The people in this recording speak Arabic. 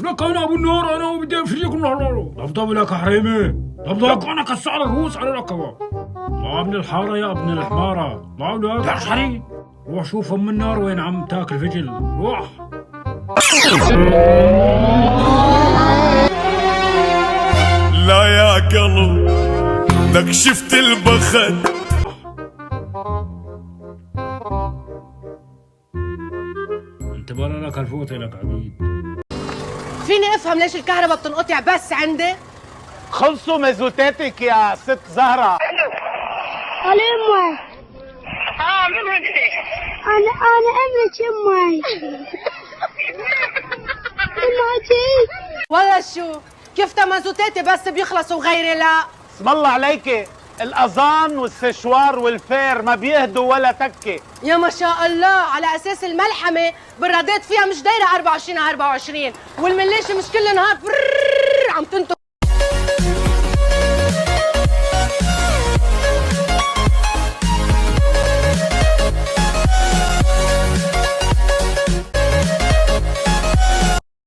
لك انا ابو النار، انا بدي امشيكم. لا طبطب لك يا حريمي، طبطب انا كسر الروس على ركبه. يا ابن الحاره يا ابن الحماره، لا تعرف حري. روح شوف ام النار وين عم تاكل فجل، روح. لا يا قلب لك شفت البخت. انت بلا لك الفوت لك عبيد. فيني افهم ليش الكهرباء بتنقطع بس عندي؟ خلصوا مازوتاتك يا ست زهرة. أنا أمي. من وين انت؟ أنا ابنك أمي. أمي. ولا شو؟ كيف تمازوتاتي بس بيخلصوا وغيري لا؟ اسم الله عليكي، الأذان والسشوار والفير ما بيهدوا ولا تكة. يا ما شاء الله، على اساس الملحمه برادات فيها مش دايره 24 على 24، والمليشه مش كل نهار عم تنطق.